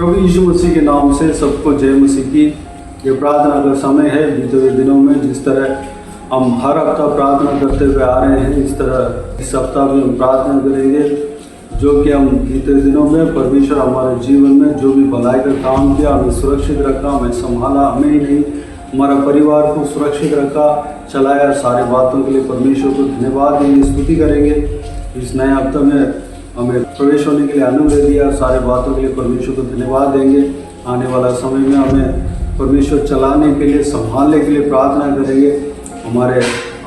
प्रभु यीशु मसीह के नाम से सबको जय मसीह की। ये प्रार्थना का समय है। बीते हुए दिनों में जिस तरह हम हर हफ्ता प्रार्थना करते हुए आ रहे हैं, इस तरह इस हफ्ता भी हम प्रार्थना करेंगे, जो कि हम बीते दिनों में परमेश्वर हमारे जीवन में जो भी भलाई का काम किया, हमें सुरक्षित रखा, हमें संभाला, हमें ही नहीं हमारा परिवार को सुरक्षित रखा, चलाया। सारे बातों के लिए परमेश्वर को धन्यवाद देंगे, स्तुति करेंगे। इस नए हफ्ते में हमें प्रवेश होने के लिए अनुग्रह दिया, सारे बातों के लिए परमेश्वर को धन्यवाद देंगे। आने वाला समय में हमें परमेश्वर चलाने के लिए, संभालने के लिए प्रार्थना करेंगे। हमारे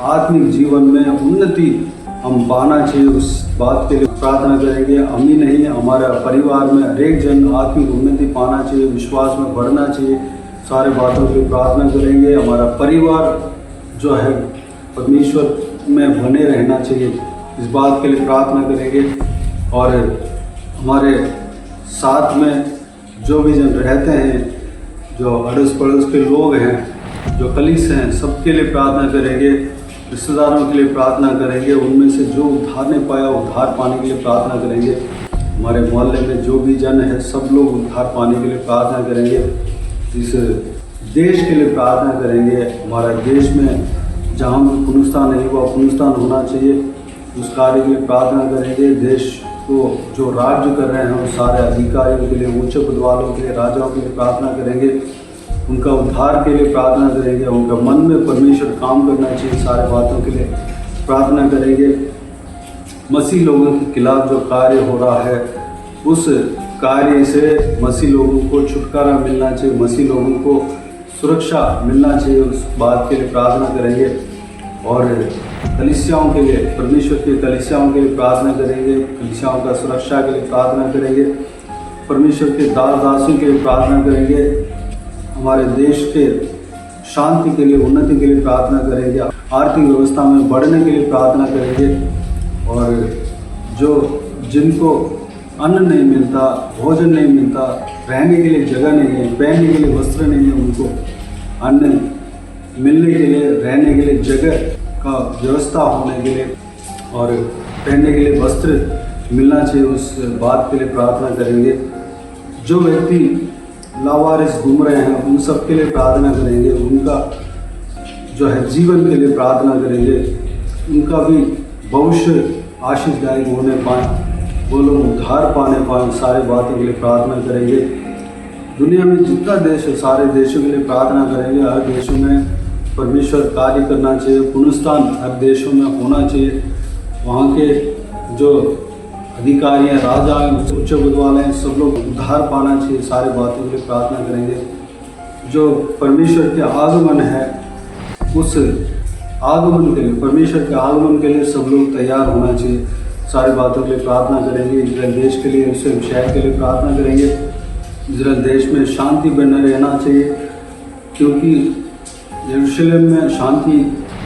आत्मिक जीवन में उन्नति हम पाना चाहिए, उस बात के लिए प्रार्थना करेंगे। हम ही नहीं, हमारे परिवार में हर एक जन आत्मिक उन्नति पाना चाहिए, विश्वास में बढ़ना चाहिए। सारे बातों के लिए प्रार्थना करेंगे। हमारा परिवार जो है परमेश्वर में बने रहना चाहिए, इस बात के लिए प्रार्थना करेंगे। और हमारे साथ में जो भी जन रहते हैं, जो अड़ोस पड़ोस के लोग हैं, जो कलीस हैं, सबके लिए प्रार्थना करेंगे। रिश्तेदारों के लिए प्रार्थना करेंगे। उनमें से जो उद्धार नहीं पाया, उद्धार पाने के लिए प्रार्थना करेंगे। हमारे मोहल्ले में जो भी जन है, सब लोग उद्धार पाने के लिए प्रार्थना करेंगे। इस देश के लिए प्रार्थना करेंगे। हमारा देश में जहाँ भी पुनरुत्थान नहीं हुआ, पुनरुत्थान होना चाहिए, उस कार्य के लिए प्रार्थना करेंगे। देश को जो राज्य कर रहे हैं, उस सारे अधिकारियों के लिए, ऊंचे पद वालों के लिए, राजाओं के लिए प्रार्थना करेंगे। उनका उद्धार के लिए प्रार्थना करेंगे। उनका मन में परमेश्वर काम करना चाहिए, सारे बातों के लिए प्रार्थना करेंगे। मसीह लोगों के खिलाफ जो कार्य हो रहा है, उस कार्य से मसीह लोगों को छुटकारा मिलना चाहिए, मसीह लोगों को सुरक्षा मिलना चाहिए, उस बात के लिए प्रार्थना करेंगे। और कलीसियाओं के लिए, परमेश्वर के कलीसियाओं के लिए प्रार्थना करेंगे। कलीसियाओं का सुरक्षा के लिए प्रार्थना करेंगे। परमेश्वर के दास दासियों के लिए प्रार्थना करेंगे। हमारे देश के शांति के लिए, उन्नति के लिए प्रार्थना करेंगे। आर्थिक व्यवस्था में बढ़ने के लिए प्रार्थना करेंगे। और जो जिनको अन्न नहीं मिलता, भोजन नहीं मिलता, रहने के लिए जगह नहीं है, पहनने के लिए वस्त्र नहीं है, उनको अन्न मिलने के लिए, रहने के लिए जगह का व्यवस्था होने के लिए और पहनने के लिए वस्त्र मिलना चाहिए, उस बात के लिए प्रार्थना करेंगे। जो व्यक्ति लावारिस घूम रहे हैं, उन सब के लिए प्रार्थना करेंगे। उनका जो है जीवन के लिए प्रार्थना करेंगे। उनका भी भविष्य आशीषदायक होने पाए, वो लोग उद्धार पाने पाए, सारे बातों के लिए प्रार्थना करेंगे। दुनिया में जितना देश है, सारे देशों के लिए प्रार्थना करेंगे। हर देशों में परमेश्वर कार्य करना चाहिए, पुनरुत्थान हर देशों में होना चाहिए। वहाँ के जो अधिकारी हैं, राजा हैं, उच्च पद वाले हैं, सब लोग उद्धार पाना चाहिए, सारे बातों के लिए प्रार्थना करेंगे। जो परमेश्वर के आगमन है, उस आगमन के लिए, परमेश्वर के आगमन के लिए सब लोग तैयार होना चाहिए, सारी बातों के लिए प्रार्थना करेंगे। इजराइल देश के लिए, यरूशलेम शहर के लिए प्रार्थना करेंगे। इजराइल देश में शांति बने रहना चाहिए, क्योंकि यरूशलेम में शांति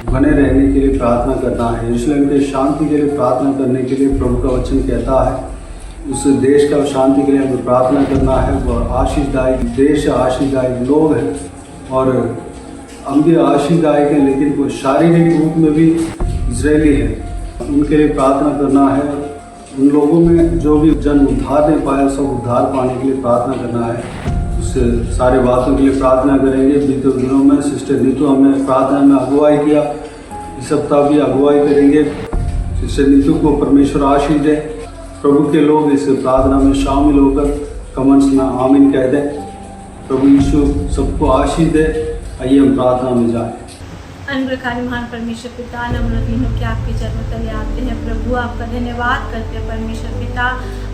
बने रहने के लिए प्रार्थना करना है। यरूशलेम के शांति के लिए प्रार्थना करने के लिए प्रभु का वचन कहता है, उस देश का शांति के लिए हमें प्रार्थना करना है। वह आशीषदायक देश, आशीषदायक लोग हैं, और हम भी आशीषदायक हैं, लेकिन वो शारीरिक रूप में भी इजरायली हैं, उनके लिए प्रार्थना करना है। उन लोगों में जो भी जन उद्धार नहीं पाया, सब उद्धार पाने के लिए प्रार्थना करना है। उस सारे बातों के लिए प्रार्थना करेंगे। बीते दिनों में सिस्टर नीतू हमें प्रार्थना में अगुवाई किया, इस सप्ताह भी अगुवाई करेंगे। सिस्टर नीतू को परमेश्वर आशीष दे। प्रभु के लोग इस प्रार्थना में शामिल होकर कमेंट्स में आमीन कह दें। प्रभु यीशु सबको आशीष दे। आइए हम प्रार्थना में जाएं। अनुग्रहकारी महान परमेश्वर पिता, नम्र दीनों के आपके चरणों तले आते हैं प्रभु, आपका धन्यवाद करते हैं परमेश्वर पिता।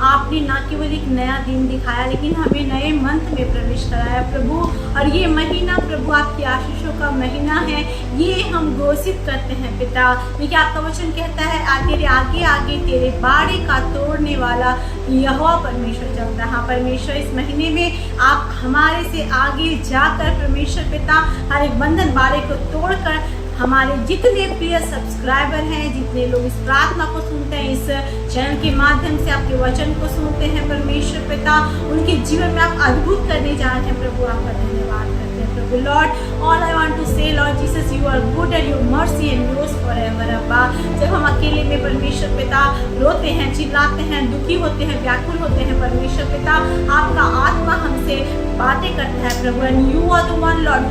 आपने न केवल एक नया दिन दिखाया, लेकिन हमें नए मंथ में प्रवेश कराया प्रभु। और ये महीना प्रभु आपकी आशीषों का महीना है, ये हम घोषित करते हैं पिता। देखिए आपका वचन कहता है, तेरे आगे आगे तेरे बाड़े का तोड़ने वाला यहोवा परमेश्वर चलता है। हाँ परमेश्वर, इस महीने में आप हमारे से आगे जाकर परमेश्वर पिता हर एक बंधन बाड़े को तोड़कर हमारे जितने प्रिय सब्सक्राइबर हैं, जितने लोग इस प्रार्थना को सुनते हैं, इस चैनल के माध्यम से आपके वचन को सुनते हैं परमेश्वर पिता, उनके जीवन में आप अद्भुत करने जा रहे हैं प्रभु। आपका धन्यवाद करते हैं प्रभु। Lord, all I want to say Lord Jesus, you are good and your mercy endures forever अब्बा। जब हम अकेले में परमेश्वर पिता रोते हैं, चिल्लाते हैं, दुखी होते हैं, व्याकुल होते हैं परमेश्वर पिता, आपका आत्मा हमसे बातें करता है प्रभु। And you are the one Lord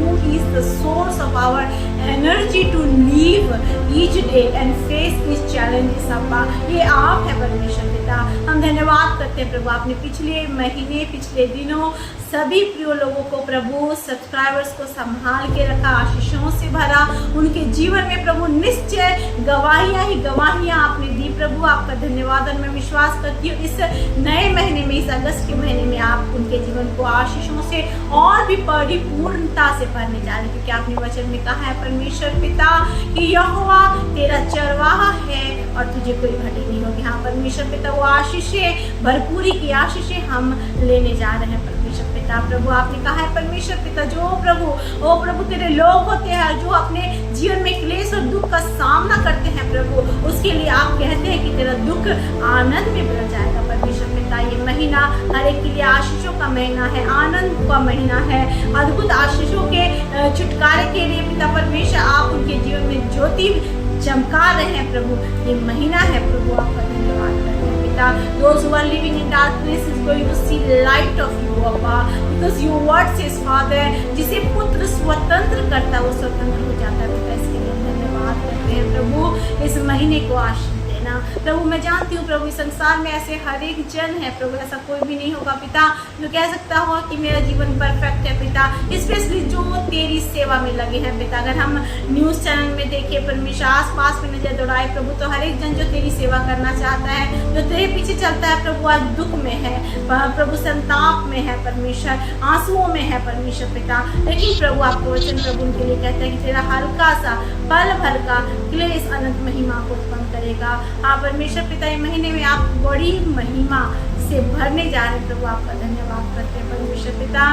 who is the source of our energy to live each day and face these challenges अब्बा। ये आप है परमेश्वर पिता। हम धन्यवाद करते हैं प्रभु, आपने पिछले महीने, पिछले दिनों सभी प्रिय लोगों को प्रभु, सब्सक्राइबर्स को संभाल के रखा, आशीषों से भरा। उनके जीवन में प्रभु निश्चय गवाहियाँ ही गवाहियाँ आपने दी प्रभु। आपका धन्यवाद। और मैं विश्वास करती हूँ इस नए महीने में, इस अगस्त के महीने में आप उनके जीवन को आशीषों से और भी परिपूर्णता से भरने जा रहे हैं, क्योंकि आपने वचन में कहा है परमेश्वर पिता कि यहोवा तेरा चरवाहा है और तुझे कोई घटी नहीं होगी। हाँ परमेश्वर पिता, वो आशीषें, भरपूरी की आशीषें हम लेने जा रहे हैं परमेश्वर पिता। प्रभु आपने कहा है परमेश्वर पिता, जो प्रभु ओ प्रभु तेरे लोग होते हैं जो अपने जीवन में क्लेश और दुख का सामना करते हैं प्रभु, उसके लिए आप कहते हैं कि तेरा दुख आनंद में बदल जाएगा परमेश्वर पिता। ये महीना हर एक के लिए आशीषों का महीना है, आनंद का महीना है, अद्भुत आशीषों के छुटकारे के लिए पिता परमेश्वर आप उनके जीवन में ज्योति चमका रहे हैं प्रभु। ये महीना है प्रभु, आपका धन्यवाद करते हैं पिता। Those who are living in darkness is going to see light of you Abba, because your word says Father, जिसे पुत्र स्वतंत्र करता है वो स्वतंत्र हो जाता है पिता। इसके लिए धन्यवाद करते हैं प्रभु। इस महीने को आशीष देना प्रभु। मैं जानती हूँ प्रभु, इस संसार में ऐसे हर एक जन है प्रभु, ऐसा कोई भी नहीं होगा पिता जो कह सकता हो कि मेरा जीवन परफेक्ट है पिता, स्पेशली जो तेरी सेवा में लगे हैं पिता। अगर हम न्यूज़ चैनल में देखें परमेश्वर, आस पास में नजर दौड़ाए प्रभु, तो हर एक जन जो तेरी सेवा करना चाहता है, जो तेरे पीछे चलता है प्रभु, आज दुख में है प्रभु, संताप में है परमेश्वर, आंसुओं में है परमेश्वर पिता। लेकिन प्रभु आपको वचन प्रभु उनके लिए कहता है कि तेरा हल्का सा पल भर का क्लेश अनंत महिमा को उत्पन्न करेगा। हाँ परमेश्वर पिता, ये महीने में आप बड़ी महिमा से भरने जा रहे हैं प्रभु। आपका धन्यवाद करते हैं परमेश्वर पिता।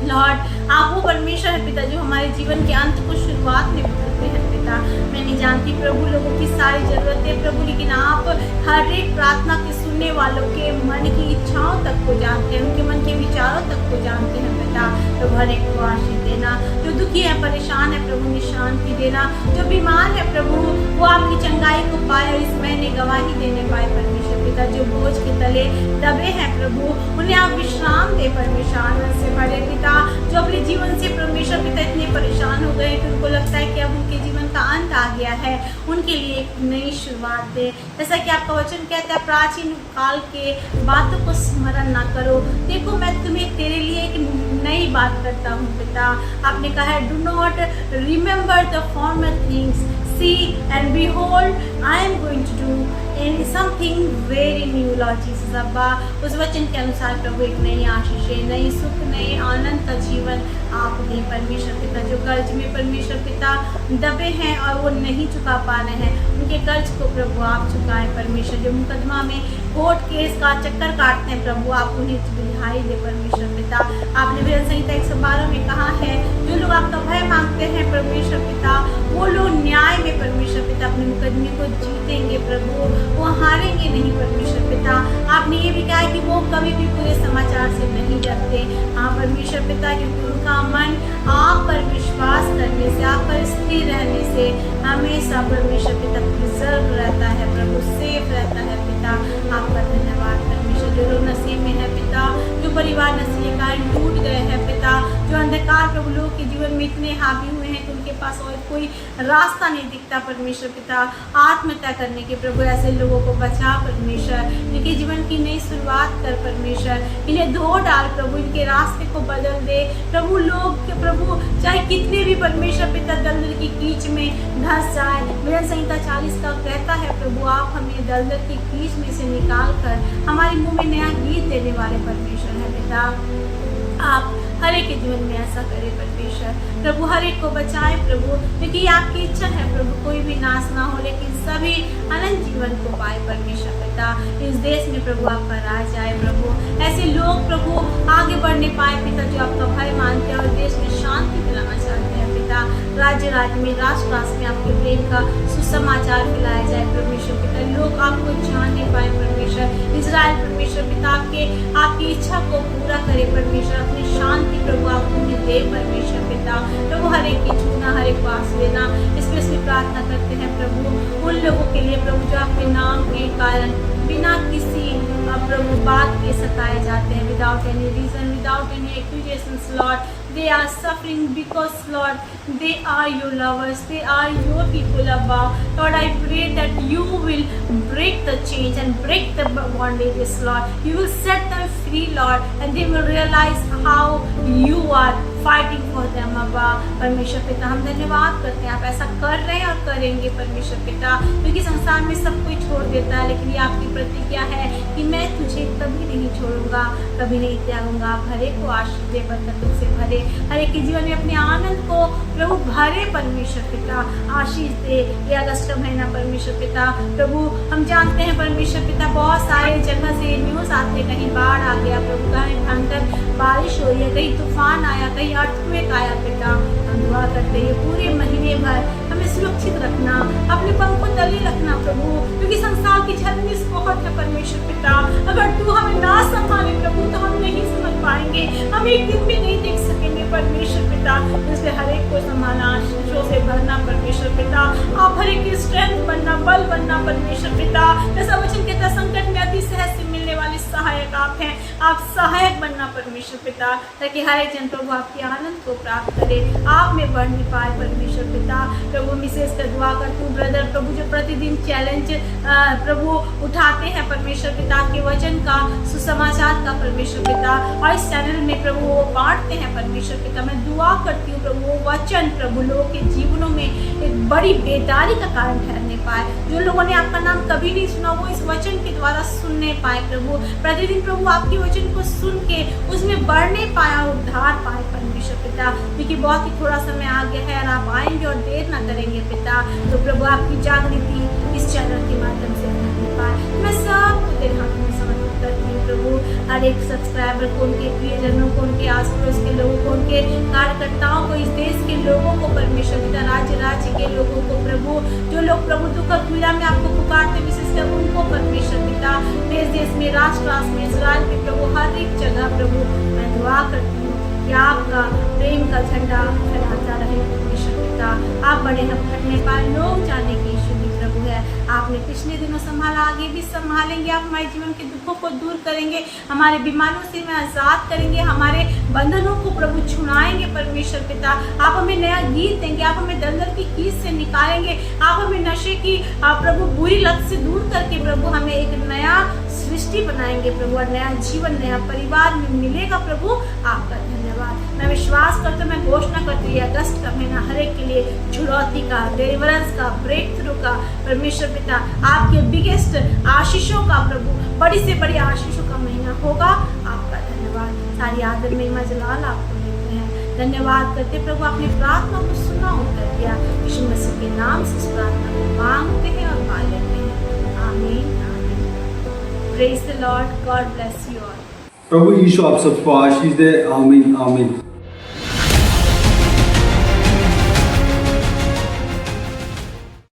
लॉर्ड आप वो परमेश्वर है पिता जो हमारे जीवन के अंत को शुरुआत में बदलते हैं पिता। मैं नहीं जानती प्रभु लोगों की सारी जरूरतें प्रभु, लेकिन आप हर एक प्रार्थना के सुनने वालों के मन की इच्छाओं तक को जानते हैं, उनके मन के विचारों तक को जानते हैं पिता। प्रभु हर एक को आशीष देना, जो दुखी है, परेशान है प्रभु उन्हें शांति देना, जो बीमार है प्रभु वो आपकी चंगाई को पाए और इस महीने गवाही देने पाए परमेश्वर पिता। जो बोझ के तले दबे हैं प्रभु उन्हें आप विश्राम दे परमेश्वर, आनंद से भरे पिता। जो अपने जीवन से परमेश्वर पिता इतने परेशान हो गए कि उनको लगता है कि अब उनके जीवन का अंत आ गया है, उनके लिए एक नई शुरुआत दे। जैसा कि आपका वचन कहता है, प्राचीन काल के बातों को स्मरण ना करो, देखो मैं तुम्हें तेरे लिए एक नई बात करता हूँ पिता। आपने कहा है, do not remember the former things, see and behold I am going to do and something very new lord Jesus अब्बा। उस वचन के अनुसार प्रभु एक नई आशीषें, नई सुख, नए आनंद का जीवन आप दें परमेश्वर पिता। जो कर्ज में परमेश्वर पिता दबे हैं और वो नहीं चुका पा रहे हैं, उनके कर्ज को प्रभु आप चुकाएं परमेश्वर। जो मुकदमा में कोर्ट केस का चक्कर काटते हैं प्रभु आप उन्हें रिहाई दे परमेश्वर पिता। आपने भजन संहिता 112 में कहा है, जो लोग आपका भय मांगते हैं परमेश्वर पिता वो लोग न्याय में परमेश्वर पिता अपने मुकदमे को जीतेंगे प्रभु, वो हारेंगे नहीं परमेश्वर पिता। आपने ये भी कहा है कि वो कभी भी पूरे समाचार से नहीं डरते। हाँ परमेश्वर पिता, क्योंकि उनका मन आप पर विश्वास करने से, आप पर स्थिर रहने से हमेशा परमेश्वर पिता प्रिजर्व रहता है प्रभु, सेफ रहता है पिता। आपका धन्यवाद परमेश्वर। जो लोग नशे में है पिता, जो परिवार नशे के कारण टूट गए हैं पिता, जो अंधकार प्रभु लोग के जीवन में इतने हावी हुए हैं कि उनके पास और कोई रास्ता नहीं दिखता परमेश्वर पिता आत्महत्या करने के, प्रभु ऐसे लोगों को बचा परमेश्वर, इनके जीवन की नई शुरुआत कर परमेश्वर, इन्हें धो डाल प्रभु, इनके रास्ते को बदल दे प्रभु। लोग के प्रभु चाहे कितने भी परमेश्वर पिता दलदल की कीच में धंस जाए, भजन संहिता 40 का कहता है प्रभु आप हमें दलदल की कीच में से निकाल कर हमारे मुंह में नया गीत देने वाले परमेश्वर है पिता। आप हर एक के जीवन में ऐसा करे परमेश्वर, प्रभु हर एक को बचाए प्रभु, क्योंकि आपकी इच्छा है प्रभु कोई भी नाश ना हो लेकिन सभी अनंत जीवन को पाए परमेश्वर पिता। इस देश में प्रभु आपका राज आए प्रभु, ऐसे लोग प्रभु आगे बढ़ने पाए पिता जो आपका भय मानते हैं और देश में शांति फैलाना चाहते हैं पिता। राज्य राज्य में, राष्ट्र राष्ट्र में आपके प्रेम का सुसमाचार फैलाया जाए परमेश्वर पिता। लोग आपको जान नहीं पाए परमेश्वर। इजराइल परमेश्वर पिता आपकी इच्छा को पूरा करे परमेश्वर। अपनी शांति प्रभु आप उन्हें दे परमेश्वर पिता। प्रभु हर एक की छूना, हर एक को आंसू देना, इसमें प्रार्थना करते हैं प्रभु उन लोगों के लिए प्रभु जो आपके नाम के कारण बिना किसी प्रभु बात के सताए जाते हैं, without any reason, without any accusations lord. They are suffering because Lord, they are your lovers, they are your people above. Lord, I pray that you will break the chains and break the bondages, Lord. You will set them free, Lord, and they will realize how you are fighting for them above. परमेश्वर पिता हम धन्यवाद करते हैं, आप ऐसा कर रहे हैं और करेंगे परमेश्वर पिता, क्योंकि संसार में सब कोई छोड़ देता है, लेकिन ये आपकी प्रतिज्ञा है कि मैं तुझे कभी नहीं छोड़ूंगा, कभी नहीं त्यागूंगा। आप हर एक को आशीष दे, बरकतों से भरे, हर एक के जीवन में अपने आनंद को प्रभु भरे परमेश्वर पिता, आशीष दे। ये अगस्त का महीना परमेश्वर पिता प्रभु हम जानते हैं परमेश्वर पिता बहुत सारे जगह से न्यूज़ आते, कहीं बाढ़ आ गया प्रभु, कहीं भयंकर बारिश हो रही है, कहीं तूफान आया, कहीं अर्थक्वेक आया पिता। हम दुआ करते हैं पूरे महीने भर हमें सुरक्षित रखना, अपने पंखों तले रखना प्रभु, क्योंकि संसार की झलमिस बहुत है परमेश्वर पिता। अगर तू हमें ना संभाले प्रभु तो हम नहीं समझ पाएंगे, हम एक दिन भी नहीं देख सकेंगे परमेश्वर पिता। इसलिए हर एक को संभालना, आशीषों से भरना परमेश्वर पिता। आप हर एक की स्ट्रेंथ बनना, बल बनना परमेश्वर पिता। जैसा वचन कहता संकट में अति सहज से मिलने वाले सहायक आप हैं, आप सहायक बनना परमेश्वर पिता, ताकि हर एक जन प्रभु आपके आनंद को प्राप्त करे, आप में बढ़ नहीं पाए परमेश्वर पिता। प्रभु विशेष कर दुआ कर तू ब्रदर प्रभु जो प्रतिदिन चैलेंज प्रभु उठाते हैं परमेश्वर पिता, आपके वचन का सुसमाचार का परमेश्वर पिता, और इस चैनल में प्रभु वो बांटते हैं परमेश्वर पिता। मैं दुआ करती हूँ प्रभु वो वचन प्रभु लोगों के जीवनों में एक बड़ी बेदारी का कारण ठहरने पाए। जो लोगों ने आपका नाम कभी नहीं सुना वो इस वचन के द्वारा सुनने पाए प्रभु, प्रतिदिन प्रभु आपके वचन को सुन के उसमें बढ़ने पाया, उद्धार पाए परमेश्वर पिता, क्योंकि बहुत ही थोड़ा समय आ गया है और आप आएंगे और देर ना करेंगे पिता। तो प्रभु आपकी जागृति इस चैनल के माध्यम से होने पाए। मैं सबको तेरे हाथों में समर्पित करती हूँ प्रभु, हर एक सब्सक्राइबर को, उनके प्रियजनों को, उनके आस पड़ोस के लोगों को, उनके कार्यकर्ताओं को, इस देश के लोगों को परमेश्वर पिता, राज्य के लोगों को प्रभु, जो लोग प्रभु दुख और पीड़ा में आपको पुकारते विशेषकर उनको परमेश्वर पिता, देश में, राष्ट्र में, इजराइल में प्रभु, हर एक जगह प्रभु मैं दुआ करती हूँ कि आपका प्रेम का झंडा फहराता रहे परमेश्वर पिता। आप बड़े हम घटने पाए, लोग जाने की यीशु भी प्रभु है। आपने पिछले दिनों संभाला, आगे भी संभालेंगे। आप हमारे जीवन के दुखों को दूर करेंगे, हमारे बीमारियों से हमें आजाद करेंगे, हमारे बंधनों को प्रभु छुड़ाएंगे परमेश्वर पिता। आप हमें नया गीत देंगे, आप हमें दलदल की कीच से निकालेंगे, आप हमें नशे की प्रभु बुरी लत से दूर करके प्रभु हमें एक नया सृष्टि बनाएंगे प्रभु, और नया जीवन, नया परिवार में मिलेगा प्रभु। आपका धन्यवाद। मैं विश्वास करती हूँ, मैं घोषणा करती हूँ अगस्त का महीना हर एक के लिए छुड़ौती का, डिलीवरेंस का, ब्रेक थ्रू का परमेश्वर पिता, आपके बिगेस्ट आशीषों का प्रभु, बड़ी से बड़ी आशीषों का महीना होगा। आपका धन्यवाद। सारी आदर महिमा जलाल आपको देते हैं। धन्यवाद करते प्रभु, आपने प्रार्थना को सुना, उत्तर दिया। यीशु मसीह के नाम से इस प्रार्थना को मांगते हैं और पा लेते हैं। आमीन। Praise the Lord. God bless you all. प्रभु यीशु आप सबको आशीष दे। आमीन आमीन।